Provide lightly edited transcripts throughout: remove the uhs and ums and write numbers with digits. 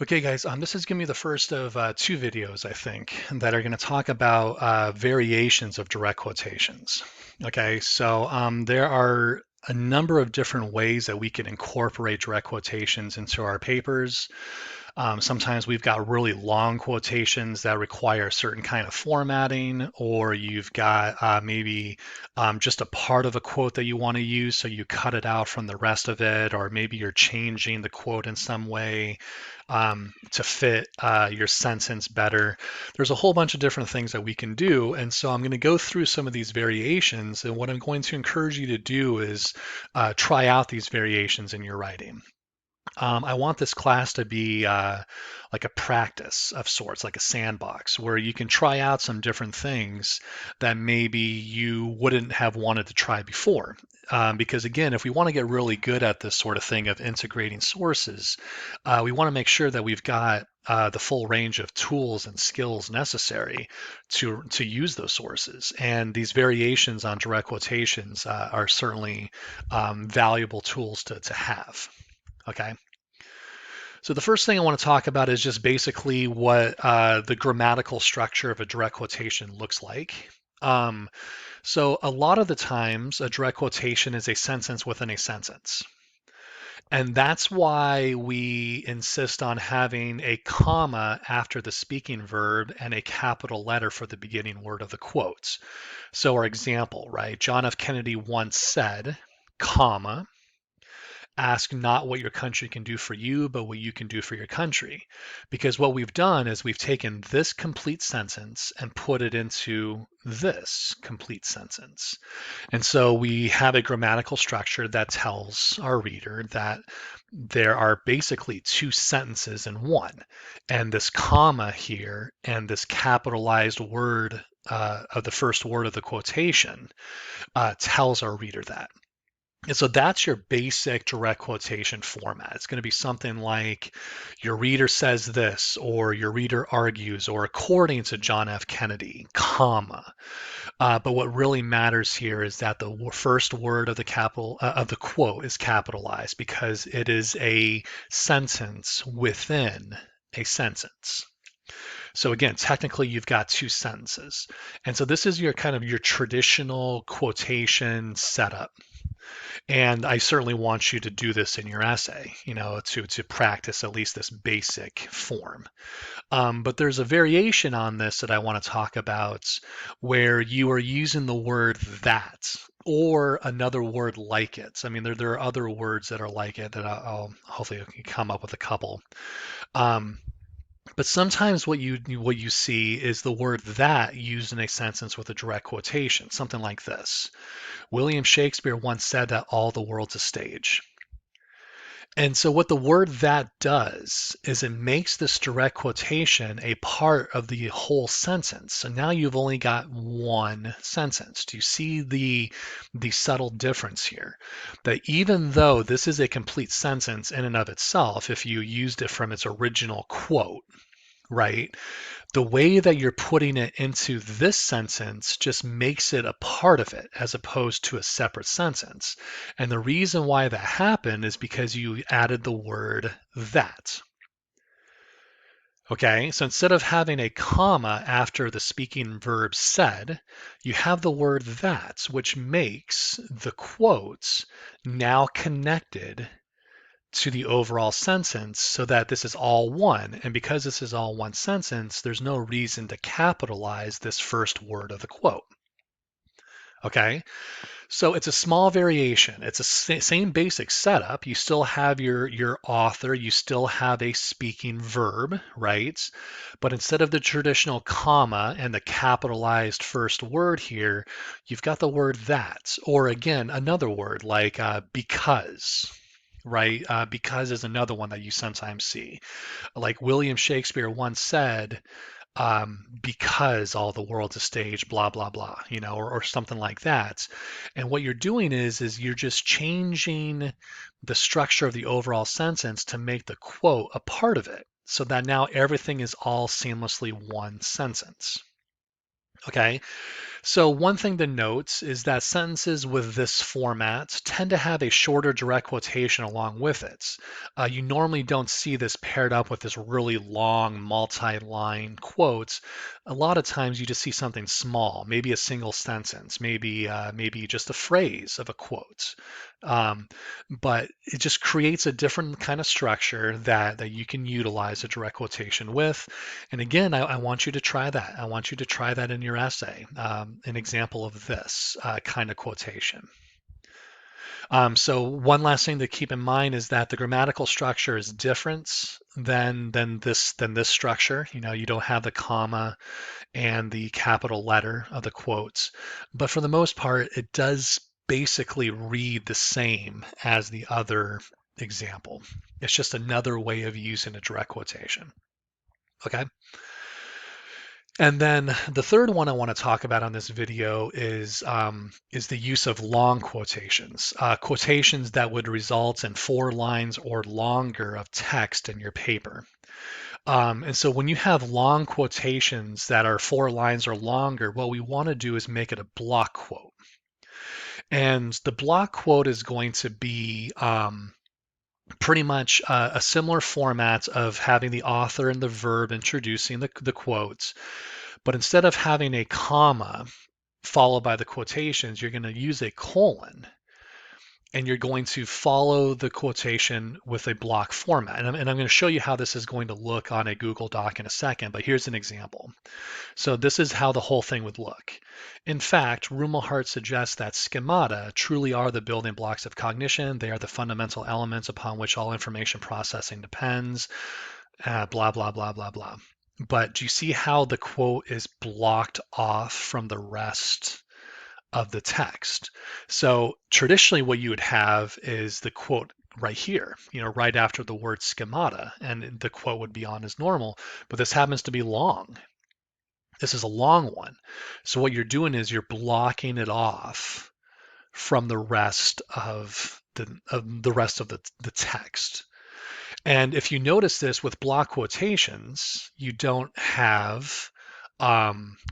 Okay, guys, this is going to be the first of two videos, I think, that are going to talk about variations of direct quotations. Okay, so there are a number of different ways that we can incorporate direct quotations into our papers. Sometimes we've got really long quotations that require a certain kind of formatting, or you've got maybe just a part of a quote that you want to use, so you cut it out from the rest of it, or maybe you're changing the quote in some way to fit your sentence better. There's a whole bunch of different things that we can do, and so I'm going to go through some of these variations, and what I'm going to encourage you to do is try out these variations in your writing. I want this class to be like a practice of sorts, like a sandbox, where you can try out some different things that maybe you wouldn't have wanted to try before. Because again, if we want to get really good at this sort of thing of integrating sources, we want to make sure that we've got the full range of tools and skills necessary to use those sources. And these variations on direct quotations are certainly valuable tools to have. Okay. So the first thing I want to talk about is just basically what the grammatical structure of a direct quotation looks like. Um, so a lot of the times, a direct quotation is a sentence within a sentence. And that's why we insist on having a comma after the speaking verb and a capital letter for the beginning word of the quotes. So our example, right? John F. Kennedy once said, comma, ask not what your country can do for you, but what you can do for your country. Because what we've done is we've taken this complete sentence and put it into this complete sentence. And so we have a grammatical structure that tells our reader that there are basically two sentences in one. And this comma here and this capitalized word of the first word of the quotation tells our reader that. And so that's your basic direct quotation format. It's going to be something like your reader says this, or your reader argues, or according to John F. Kennedy, comma. But what really matters here is that the first word of the capital of the quote is capitalized because it is a sentence within a sentence. So again, technically you've got two sentences. And so this is your kind of your traditional quotation setup. And I certainly want you to do this in your essay, to practice at least this basic form. But there's a variation on this that I want to talk about where you are using the word that or another word like it. I mean, there are other words that are like it that I'll hopefully come up with a couple. Um, but sometimes what you see is the word that used in a sentence with a direct quotation, something like this. William Shakespeare once said that all the world's a stage. And so, what the word that does is it makes this direct quotation a part of the whole sentence. So now you've only got one sentence. Do you see the subtle difference here? That even though this is a complete sentence in and of itself, if you used it from its original quote, right? The way that you're putting it into this sentence just makes it a part of it as opposed to a separate sentence. And the reason why that happened is because you added the word that. Okay, so instead of having a comma after the speaking verb said, you have the word that, which makes the quotes now connected to the overall sentence so that this is all one. And because this is all one sentence, there's no reason to capitalize this first word of the quote. Okay, so it's a small variation. It's a same basic setup. You still have your author, you still have a speaking verb, right? But instead of the traditional comma and the capitalized first word here, you've got the word that, or again, another word like because, right? Because is another one that you sometimes see. Like William Shakespeare once said, because all the world's a stage, blah, blah, blah, or something like that. And what you're doing is you're just changing the structure of the overall sentence to make the quote a part of it so that now everything is all seamlessly one sentence. Okay, So one thing to note is that sentences with this format tend to have a shorter direct quotation along with it. You normally don't see this paired up with this really long multi-line quote. A lot of times you just see something small, maybe a single sentence, maybe just a phrase of a quote. Um, but it just creates a different kind of structure that you can utilize a direct quotation with. And again, I want you to try that. I want you to try that in your essay. An example of this kind of quotation. So one last thing to keep in mind is that the grammatical structure is different than this structure. You know, you don't have the comma and the capital letter of the quotes, but for the most part, it does basically read the same as the other example. It's just another way of using a direct quotation. Okay. And then the third one I want to talk about on this video is the use of long quotations, quotations that would result in 4 lines or longer of text in your paper. And so when you have long quotations that are 4 lines or longer, what we want to do is make it a block quote. And the block quote is going to be pretty much a similar format of having the author and the verb introducing the quotes. But instead of having a comma followed by the quotations, you're going to use a colon and you're going to follow the quotation with a block format. And I'm going to show you how this is going to look on a Google Doc in a second, but here's an example. So this is how the whole thing would look. In fact, Rumelhart suggests that schemata truly are the building blocks of cognition. They are the fundamental elements upon which all information processing depends, blah, blah, blah, blah, blah. But do you see how the quote is blocked off from the rest of the text? So traditionally what you would have is the quote right here, right after the word schemata, and the quote would be on as normal, but this happens to be long. This is a long one. So what you're doing is you're blocking it off from the rest of the text. And if you notice this with block quotations, you don't have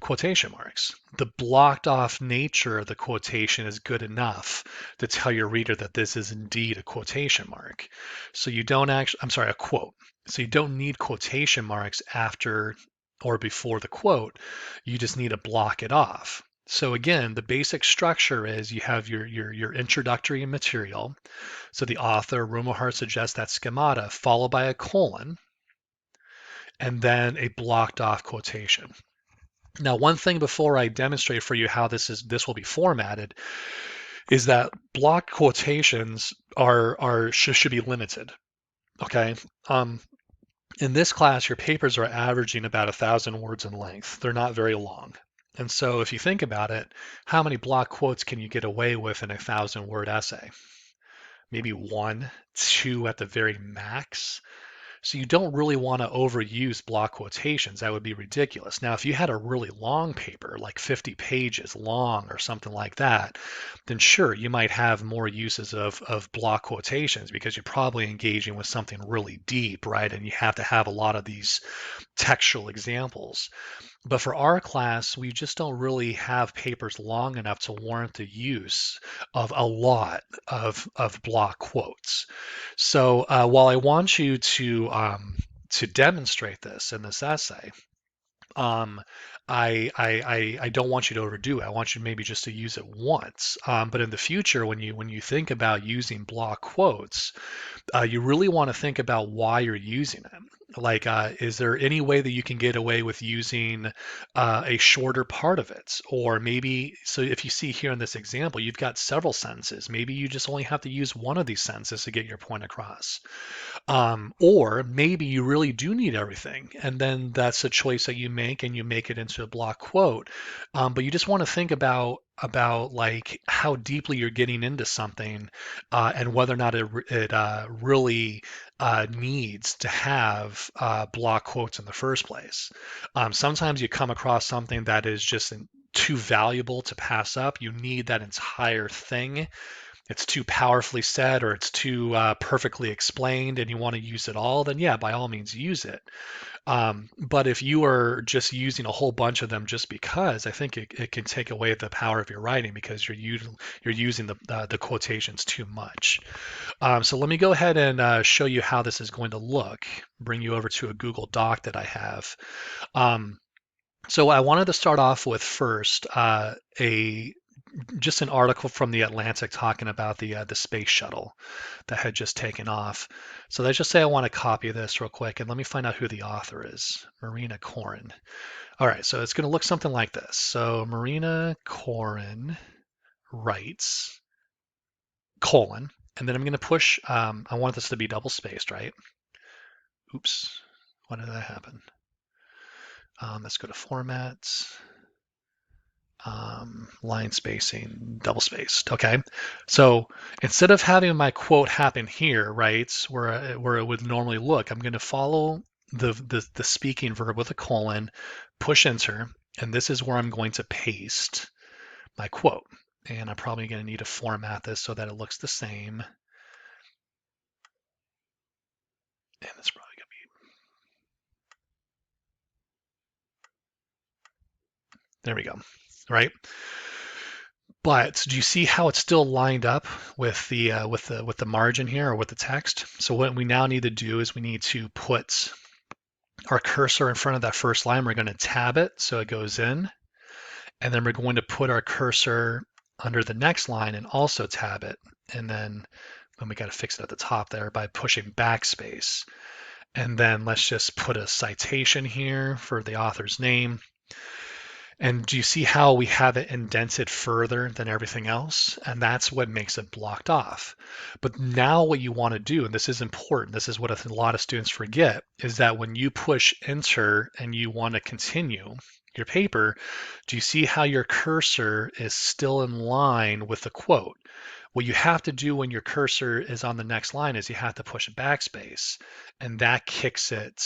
quotation marks. The blocked off nature of the quotation is good enough to tell your reader that this is indeed a quotation mark. So you don't actually, I'm sorry, a quote. So you don't need quotation marks after or before the quote. You just need to block it off. So again, the basic structure is you have your introductory material. So the author, Rumelhart, suggests that schemata followed by a colon and then a blocked off quotation. Now, one thing before I demonstrate for you how this will be formatted is that block quotations should be limited. Okay. In this class, your papers are averaging about 1,000 words in length. They're not very long. And so if you think about it, how many block quotes can you get away with in a 1,000-word essay? Maybe 1, 2 at the very max. So you don't really want to overuse block quotations. That would be ridiculous. Now, if you had a really long paper, like 50 pages long or something like that, then sure, you might have more uses of block quotations because you're probably engaging with something really deep, right? And you have to have a lot of these textual examples. But for our class, we just don't really have papers long enough to warrant the use of a lot of block quotes. So while I want you to demonstrate this in this essay, um, I don't want you to overdo it. I want you maybe just to use it once. But in the future, when you think about using block quotes, you really want to think about why you're using it. Like, is there any way that you can get away with using a shorter part of it? Or maybe, so if you see here in this example, you've got several sentences. Maybe you just only have to use one of these sentences to get your point across. Or maybe you really do need everything, and then that's a choice that you make, and you make it into a block quote. But you just want to think about like how deeply you're getting into something, and whether or not it really needs to have block quotes in the first place. Sometimes you come across something that is just too valuable to pass up. You need that entire thing. It's too powerfully said or it's too perfectly explained and you want to use it all, then yeah, by all means use it. But if you are just using a whole bunch of them just because, I think it can take away the power of your writing because you're using the quotations too much. So let me go ahead and show you how this is going to look. Bring you over to a Google Doc that I have. Um, so I wanted to start off with first a just an article from the Atlantic talking about the space shuttle that had just taken off. So let's just say I want to copy this real quick, and let me find out who the author is. Marina Koren. All right, so it's going to look something like this. So Marina Koren writes colon, and then I'm going to push. I want this to be double spaced, right? Oops, why did that happen? Let's go to formats. Line spacing, double spaced. Okay, so instead of having my quote happen here, right, where it would normally look, I'm going to follow the speaking verb with a colon, push enter, and this is where I'm going to paste my quote. And I'm probably going to need to format this so that it looks the same. And it's probably going to be, there we go, right? But do you see how it's still lined up with the margin here or with the text? So what we now need to do is we need to put our cursor in front of that first line. We're going to tab it so it goes in, and then we're going to put our cursor under the next line and also tab it. And then we got to fix it at the top there by pushing backspace. And then let's just put a citation here for the author's name. And do you see how we have it indented further than everything else? And that's what makes it blocked off. But now what you want to do, and this is important, this is what a lot of students forget, is that when you push enter and you want to continue your paper, do you see how your cursor is still in line with the quote? What you have to do when your cursor is on the next line is you have to push backspace, and that kicks it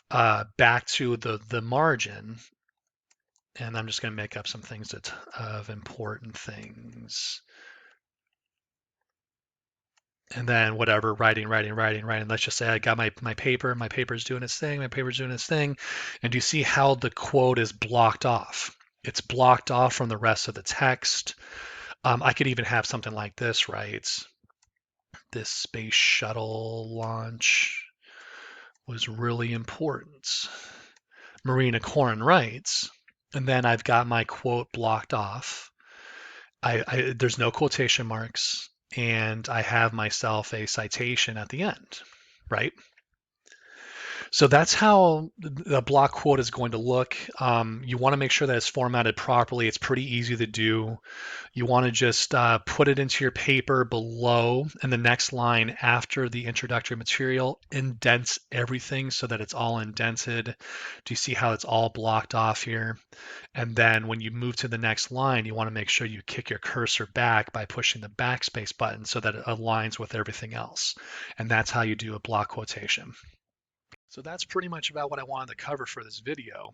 back to the margin. And I'm just going to make up some things of important things. And then whatever, writing. Let's just say I got my paper. My paper's doing its thing. My paper's doing its thing. And do you see how the quote is blocked off? It's blocked off from the rest of the text. I could even have something like this, right? This space shuttle launch was really important. Marina Koren writes, and then I've got my quote blocked off. There's no quotation marks, and I have myself a citation at the end, right? So that's how the block quote is going to look. You want to make sure that it's formatted properly. It's pretty easy to do. You want to just put it into your paper below, and the next line after the introductory material indents everything so that it's all indented. Do you see how it's all blocked off here? And then when you move to the next line, you want to make sure you kick your cursor back by pushing the backspace button so that it aligns with everything else. And that's how you do a block quotation. So that's pretty much about what I wanted to cover for this video.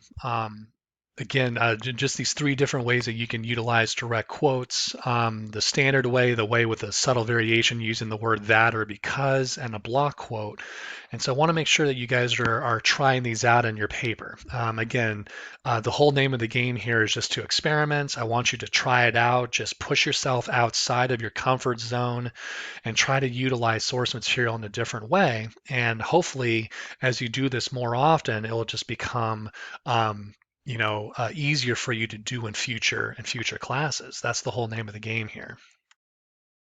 Again, just these three different ways that you can utilize direct quotes. The standard way, the way with a subtle variation using the word that or because, and a block quote. And so I want to make sure that you guys are trying these out in your paper. Again, the whole name of the game here is just to experiment. I want you to try it out. Just push yourself outside of your comfort zone and try to utilize source material in a different way. And hopefully, as you do this more often, it will just become easier for you to do in future classes. That's the whole name of the game here.